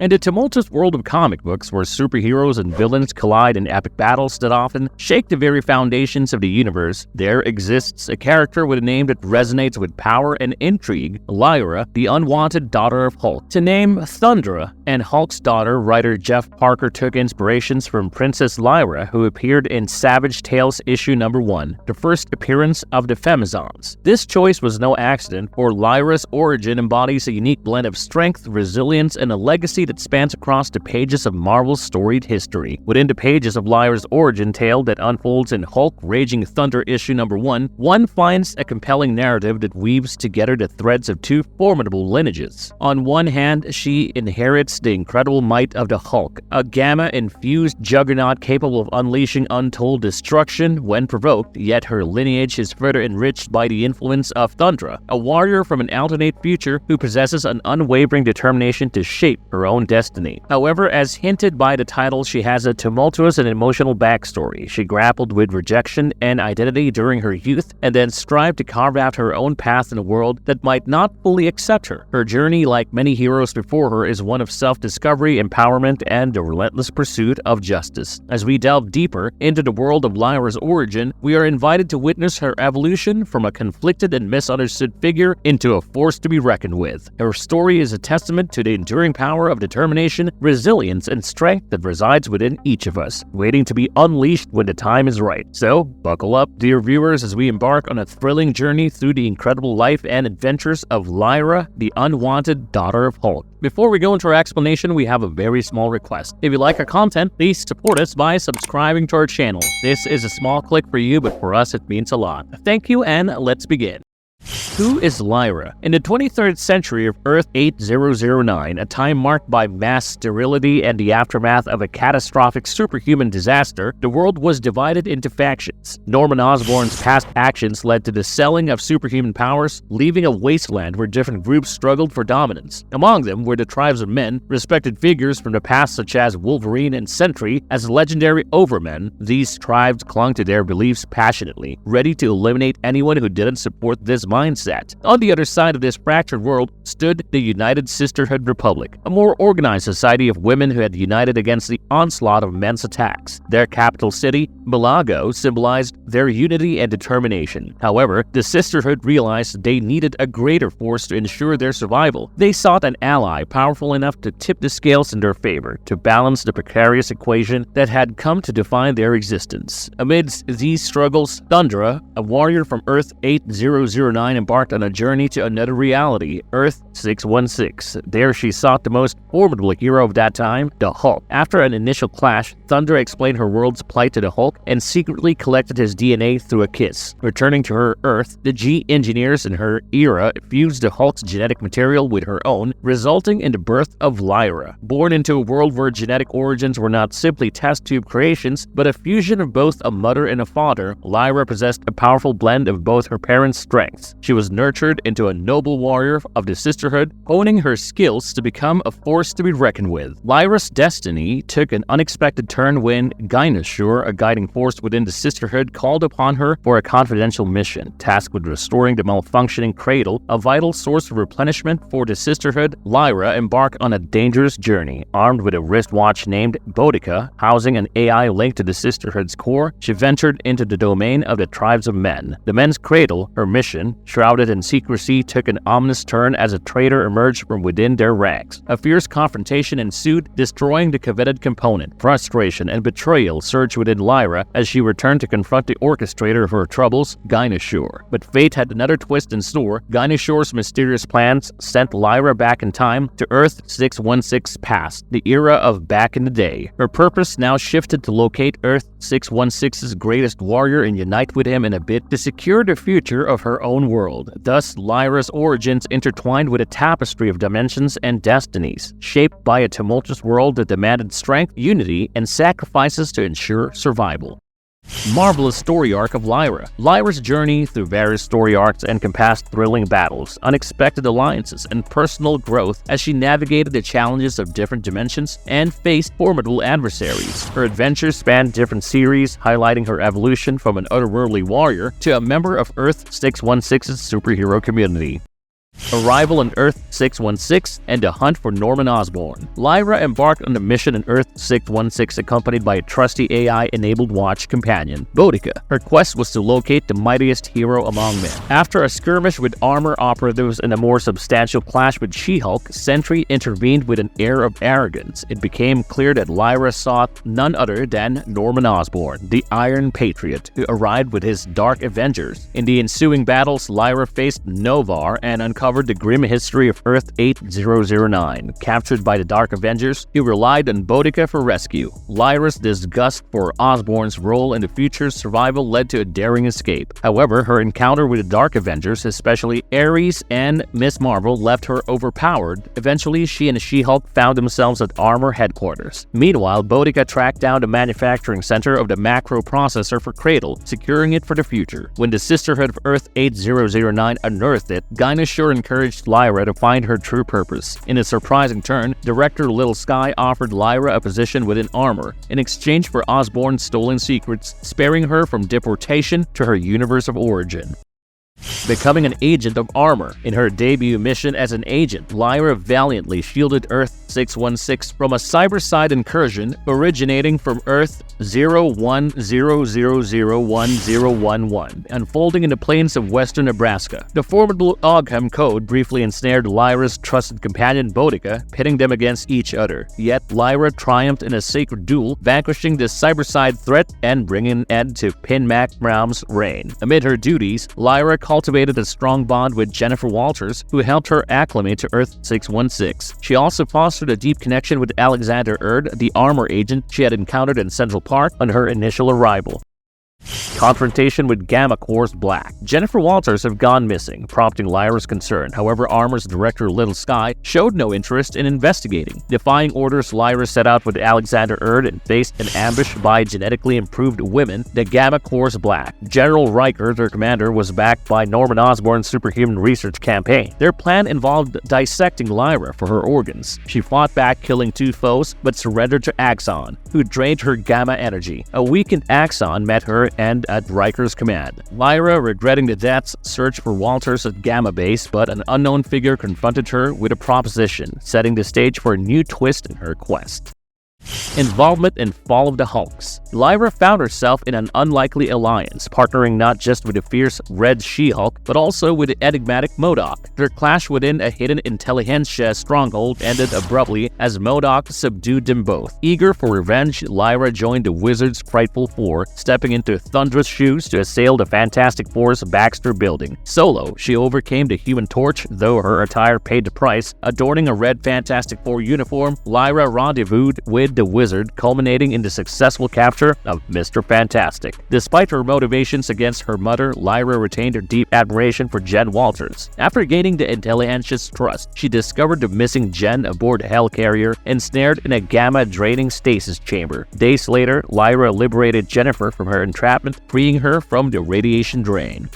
In the tumultuous world of comic books, where superheroes and villains collide in epic battles that often shake the very foundations of the universe, there exists a character with a name that resonates with power and intrigue: Lyra, the unwanted daughter of Hulk. To name Thundra and Hulk's daughter, writer Jeff Parker took inspirations from Princess Lyra, who appeared in Savage Tales issue number 1, the first appearance of the Femizons. This choice was no accident, for Lyra's origin embodies a unique blend of strength, resilience, and a legacy that spans across the pages of Marvel's storied history. Within the pages of Lyra's origin tale that unfolds in Hulk Raging Thunder issue number 1, one finds a compelling narrative that weaves together the threads of two formidable lineages. On one hand, she inherits the incredible might of the Hulk, a gamma-infused juggernaut capable of unleashing untold destruction when provoked, yet her lineage is further enriched by the influence of Thundra, a warrior from an alternate future who possesses an unwavering determination to shape her own destiny. However, as hinted by the title, she has a tumultuous and emotional backstory. She grappled with rejection and identity during her youth, and then strived to carve out her own path in a world that might not fully accept her. Her journey, like many heroes before her, is one of self-discovery, empowerment, and the relentless pursuit of justice. As we delve deeper into the world of Lyra's origin, we are invited to witness her evolution from a conflicted and misunderstood figure into a force to be reckoned with. Her story is a testament to the enduring power of determination, resilience, and strength that resides within each of us, waiting to be unleashed when the time is right. So, buckle up, dear viewers, as we embark on a thrilling journey through the incredible life and adventures of Lyra, the unwanted daughter of Hulk. Before we go into our explanation, we have a very small request. If you like our content, please support us by subscribing to our channel. This is a small click for you, but for us it means a lot. Thank you, and let's begin. Who is Lyra? In the 23rd century of Earth 8009, a time marked by mass sterility and the aftermath of a catastrophic superhuman disaster, the world was divided into factions. Norman Osborn's past actions led to the selling of superhuman powers, leaving a wasteland where different groups struggled for dominance. Among them were the tribes of men, respected figures from the past such as Wolverine and Sentry as legendary overmen. These tribes clung to their beliefs passionately, ready to eliminate anyone who didn't support this mindset. On the other side of this fractured world stood the United Sisterhood Republic, a more organized society of women who had united against the onslaught of men's attacks. Their capital city, Malago, symbolized their unity and determination. However, the Sisterhood realized they needed a greater force to ensure their survival. They sought an ally powerful enough to tip the scales in their favor, to balance the precarious equation that had come to define their existence. Amidst these struggles, Thundra, a warrior from Earth 8009, embarked on a journey to another reality, Earth 616. There she sought the most formidable hero of that time, the Hulk. After an initial clash, Thundra explained her world's plight to the Hulk and secretly collected his DNA through a kiss. Returning to her Earth, the G engineers in her era fused the Hulk's genetic material with her own, resulting in the birth of Lyra. Born into a world where genetic origins were not simply test tube creations, but a fusion of both a mother and a father, Lyra possessed a powerful blend of both her parents' strengths. She was nurtured into a noble warrior of the Sisterhood, honing her skills to become a force to be reckoned with. Lyra's destiny took an unexpected turn when Gynosaur, a guiding force within the Sisterhood, called upon her for a confidential mission. Tasked with restoring the malfunctioning cradle, a vital source of replenishment for the Sisterhood, Lyra embarked on a dangerous journey. Armed with a wristwatch named Boudica, housing an AI linked to the Sisterhood's core, she ventured into the domain of the tribes of men. The men's cradle, her mission, shrouded in secrecy, took an ominous turn as a traitor emerged from within their ranks. A fierce confrontation ensued, destroying the coveted component. Frustration and betrayal surged within Lyra as she returned to confront the orchestrator of her troubles, Gynosaur. But fate had another twist in store. Gynosaur's mysterious plans sent Lyra back in time to Earth 616 past, the era of back in the day. Her purpose now shifted to locate Earth 616's greatest warrior and unite with him in a bid to secure the future of her own world. Thus, Lyra's origins intertwined with a tapestry of dimensions and destinies, shaped by a tumultuous world that demanded strength, unity, and sacrifices to ensure survival. Marvelous story arc of Lyra. Lyra's journey through various story arcs encompassed thrilling battles, unexpected alliances, and personal growth as she navigated the challenges of different dimensions and faced formidable adversaries. Her adventures spanned different series, highlighting her evolution from an otherworldly warrior to a member of Earth 616's superhero community. Arrival on Earth-616, and a hunt for Norman Osborn. Lyra embarked on a mission on Earth-616 accompanied by a trusty AI-enabled watch companion, Boudica. Her quest was to locate the mightiest hero among men. After a skirmish with armor operatives and a more substantial clash with She-Hulk, Sentry intervened with an air of arrogance. It became clear that Lyra sought none other than Norman Osborn, the Iron Patriot, who arrived with his Dark Avengers. In the ensuing battles, Lyra faced Novar and uncovered the grim history of Earth-8009. Captured by the Dark Avengers, he relied on Boudica for rescue. Lyra's disgust for Osborn's role in the future's survival led to a daring escape. However, her encounter with the Dark Avengers, especially Ares and Ms. Marvel, left her overpowered. Eventually, she and She-Hulk found themselves at Armor headquarters. Meanwhile, Boudica tracked down the manufacturing center of the macro processor for Cradle, securing it for the future. When the Sisterhood of Earth-8009 unearthed it, Gynosure encouraged Lyra to find her true purpose. In a surprising turn, Director Little Sky offered Lyra a position within Armor in exchange for Osborn's stolen secrets, sparing her from deportation to her universe of origin. Becoming an agent of Armor. In her debut mission as an agent, Lyra valiantly shielded Earth-616 from a cyberside incursion originating from Earth-01001011, unfolding in the plains of western Nebraska. The formidable Ogham Code briefly ensnared Lyra's trusted companion Boudica, pitting them against each other. Yet Lyra triumphed in a sacred duel, vanquishing the cyberside threat and bringing an end to Pin Mac Brown's reign. Amid her duties, Lyra cultivated a strong bond with Jennifer Walters, who helped her acclimate to Earth-616. She also fostered a deep connection with Alexander Erd, the armor agent she had encountered in Central Park on her initial arrival. Confrontation with Gamma Corps Black. Jennifer Walters have gone missing, prompting Lyra's concern. However, Armor's Director Little Sky showed no interest in investigating. Defying orders, Lyra set out with Alexander Erd and faced an ambush by genetically improved women, the Gamma Corps Black. General Riker, their commander, was backed by Norman Osborn's superhuman research campaign. Their plan involved dissecting Lyra for her organs. She fought back, killing two foes, but surrendered to Axon, who drained her gamma energy. A weakened Axon met her and at Riker's command. Lyra, regretting the deaths, searched for Walters at Gamma Base, but an unknown figure confronted her with a proposition, setting the stage for a new twist in her quest. Involvement in Fall of the Hulks. Lyra found herself in an unlikely alliance, partnering not just with the fierce Red She-Hulk, but also with the enigmatic MODOK. Their clash within a hidden intelligentsia stronghold ended abruptly as MODOK subdued them both. Eager for revenge, Lyra joined the Wizard's Frightful Four, stepping into Thunder's shoes to assail the Fantastic Four's Baxter building. Solo, she overcame the Human Torch, though her attire paid the price. Adorning a red Fantastic Four uniform, Lyra rendezvoused with the Wizard, culminating in the successful capture of Mr. Fantastic. Despite her motivations against her mother, Lyra retained her deep admiration for Jen Walters. After gaining the Intelligentia's trust, she discovered the missing Jen aboard the Hellcarrier, ensnared in a gamma-draining stasis chamber. Days later, Lyra liberated Jennifer from her entrapment, freeing her from the radiation drain.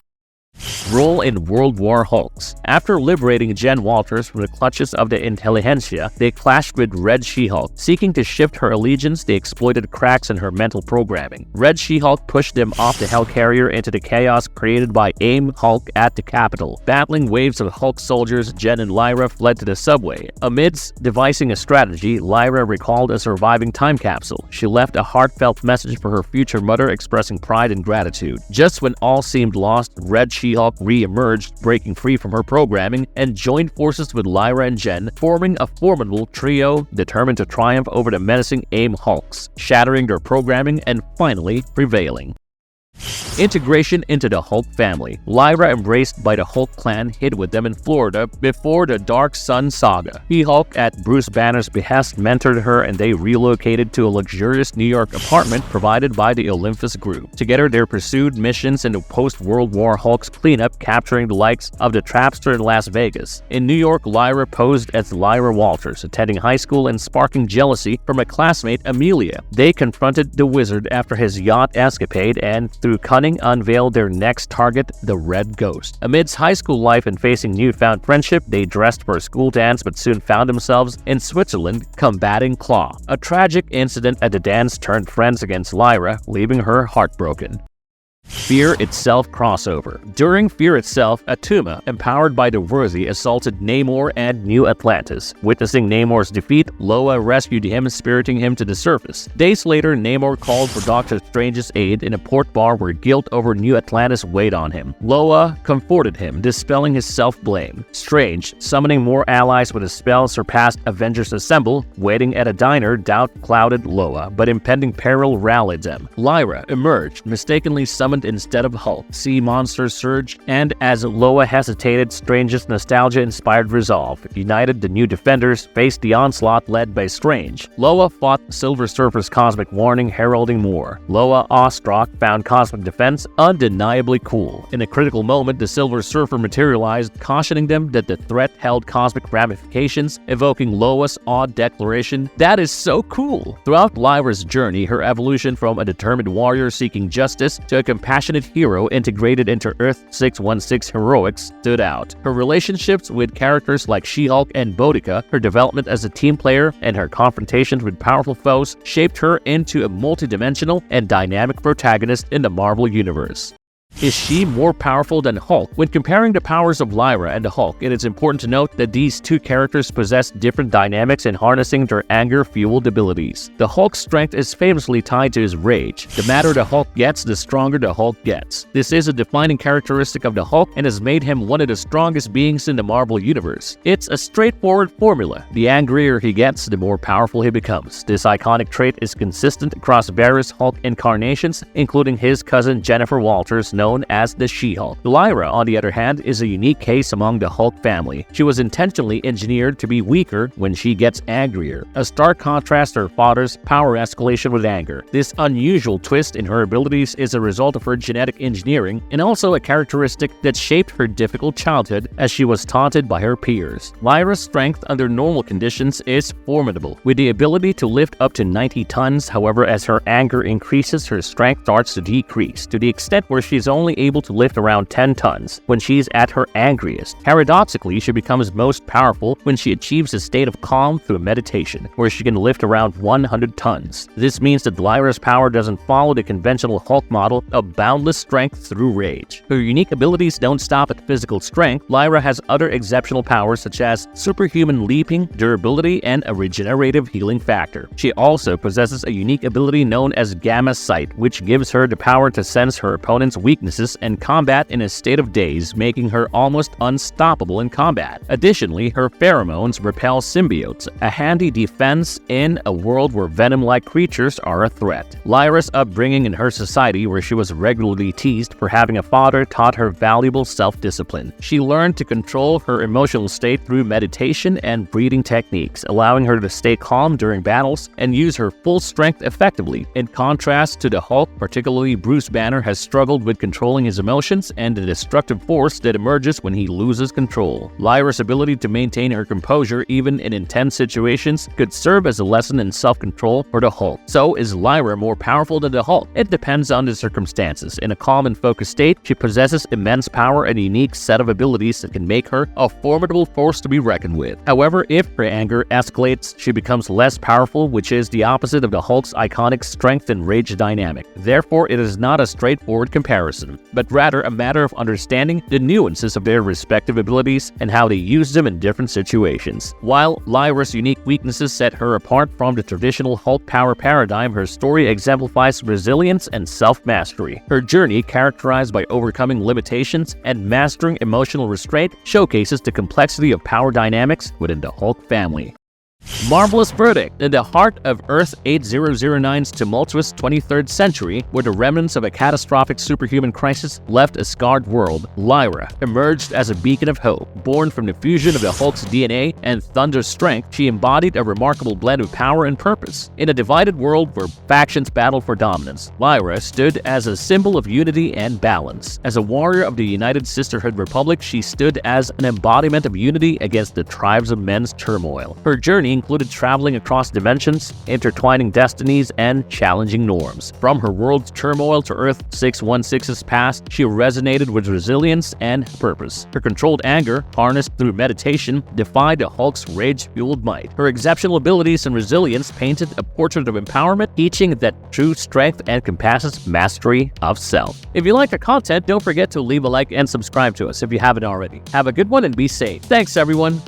Role in World War Hulks. After liberating Jen Walters from the clutches of the Intelligentsia, they clashed with Red She-Hulk. Seeking to shift her allegiance, they exploited cracks in her mental programming. Red She-Hulk pushed them off the Hellcarrier into the chaos created by AIM Hulk at the Capitol. Battling waves of Hulk soldiers, Jen and Lyra fled to the subway. Amidst devising a strategy, Lyra recalled a surviving time capsule. She left a heartfelt message for her future mother, expressing pride and gratitude. Just when all seemed lost, Red She-Hulk re-emerged, breaking free from her programming, and joined forces with Lyra and Jen, forming a formidable trio determined to triumph over the menacing AIM Hulks, shattering their programming and finally prevailing. Integration into the Hulk family. Lyra, embraced by the Hulk clan, hid with them in Florida before the Dark Sun saga. She-Hulk, at Bruce Banner's behest, mentored her and they relocated to a luxurious New York apartment provided by the Olympus Group. Together, they pursued missions in the post-World War Hulk's cleanup, capturing the likes of the Trapster in Las Vegas. In New York, Lyra posed as Lyra Walters, attending high school and sparking jealousy from a classmate, Amelia. They confronted the Wizard after his yacht escapade and, through cunning, unveiled their next target, the Red Ghost. Amidst high school life and facing newfound friendship, they dressed for a school dance but soon found themselves in Switzerland combating Claw. A tragic incident at the dance turned friends against Lyra, leaving her heartbroken. Fear Itself crossover. During Fear Itself, Atuma, empowered by the Worthy, assaulted Namor and New Atlantis. Witnessing Namor's defeat, Loa rescued him, spiriting him to the surface. Days later, Namor called for Doctor Strange's aid in a port bar where guilt over New Atlantis weighed on him. Loa comforted him, dispelling his self-blame. Strange, summoning more allies with a spell surpassed Avengers Assemble, waiting at a diner, doubt clouded Loa, but impending peril rallied them. Lyra emerged, mistakenly summoned instead of Hulk. Sea monsters surged, and as Loa hesitated, Strange's nostalgia-inspired resolve. United, the new Defenders faced the onslaught led by Strange. Loa fought Silver Surfer's cosmic warning, heralding more. Loa, awestruck, found cosmic defense undeniably cool. In a critical moment, the Silver Surfer materialized, cautioning them that the threat held cosmic ramifications, evoking Loa's awed declaration, "That is so cool!" Throughout Lyra's journey, her evolution from a determined warrior seeking justice to a compassionate hero integrated into Earth 616 heroics stood out. Her relationships with characters like She-Hulk and Boudica, her development as a team player, and her confrontations with powerful foes shaped her into a multidimensional and dynamic protagonist in the Marvel Universe. Is she more powerful than Hulk? When comparing the powers of Lyra and the Hulk, it is important to note that these two characters possess different dynamics in harnessing their anger-fueled abilities. The Hulk's strength is famously tied to his rage. The madder the Hulk gets, the stronger the Hulk gets. This is a defining characteristic of the Hulk and has made him one of the strongest beings in the Marvel Universe. It's a straightforward formula. The angrier he gets, the more powerful he becomes. This iconic trait is consistent across various Hulk incarnations, including his cousin Jennifer Walters, known as the She-Hulk. Lyra, on the other hand, is a unique case among the Hulk family. She was intentionally engineered to be weaker when she gets angrier, a stark contrast to her father's power escalation with anger. This unusual twist in her abilities is a result of her genetic engineering and also a characteristic that shaped her difficult childhood as she was taunted by her peers. Lyra's strength under normal conditions is formidable, with the ability to lift up to 90 tons. However, as her anger increases, her strength starts to decrease, to the extent where she's only able to lift around 10 tons when she's at her angriest. Paradoxically, she becomes most powerful when she achieves a state of calm through meditation, where she can lift around 100 tons. This means that Lyra's power doesn't follow the conventional Hulk model of boundless strength through rage. Her unique abilities don't stop at physical strength. Lyra has other exceptional powers such as superhuman leaping, durability, and a regenerative healing factor. She also possesses a unique ability known as Gamma Sight, which gives her the power to sense her opponent's weaknesses and combat in a state of daze, making her almost unstoppable in combat. Additionally, her pheromones repel symbiotes, a handy defense in a world where venom-like creatures are a threat. Lyra's upbringing in her society, where she was regularly teased for having a father, taught her valuable self-discipline. She learned to control her emotional state through meditation and breathing techniques, allowing her to stay calm during battles and use her full strength effectively. In contrast to the Hulk, particularly Bruce Banner has struggled with controlling his emotions and the destructive force that emerges when he loses control. Lyra's ability to maintain her composure even in intense situations could serve as a lesson in self-control for the Hulk. So, is Lyra more powerful than the Hulk? It depends on the circumstances. In a calm and focused state, she possesses immense power and a unique set of abilities that can make her a formidable force to be reckoned with. However, if her anger escalates, she becomes less powerful, which is the opposite of the Hulk's iconic strength and rage dynamic. Therefore, it is not a straightforward comparison, but rather a matter of understanding the nuances of their respective abilities and how they use them in different situations. While Lyra's unique weaknesses set her apart from the traditional Hulk power paradigm, her story exemplifies resilience and self-mastery. Her journey, characterized by overcoming limitations and mastering emotional restraint, showcases the complexity of power dynamics within the Hulk family. Marvelous verdict. In the heart of Earth 8009's tumultuous 23rd century, where the remnants of a catastrophic superhuman crisis left a scarred world, Lyra emerged as a beacon of hope. Born from the fusion of the Hulk's DNA and Thunder's strength, she embodied a remarkable blend of power and purpose. In a divided world where factions battled for dominance, Lyra stood as a symbol of unity and balance. As a warrior of the United Sisterhood Republic, she stood as an embodiment of unity against the tribes of men's turmoil. Her journey journey included traveling across dimensions, intertwining destinies, and challenging norms. From her world's turmoil to Earth 616's past, she resonated with resilience and purpose. Her controlled anger, harnessed through meditation, defied the Hulk's rage-fueled might. Her exceptional abilities and resilience painted a portrait of empowerment, teaching that true strength encompasses mastery of self. If you like the content, don't forget to leave a like and subscribe to us if you haven't already. Have a good one and be safe. Thanks, everyone.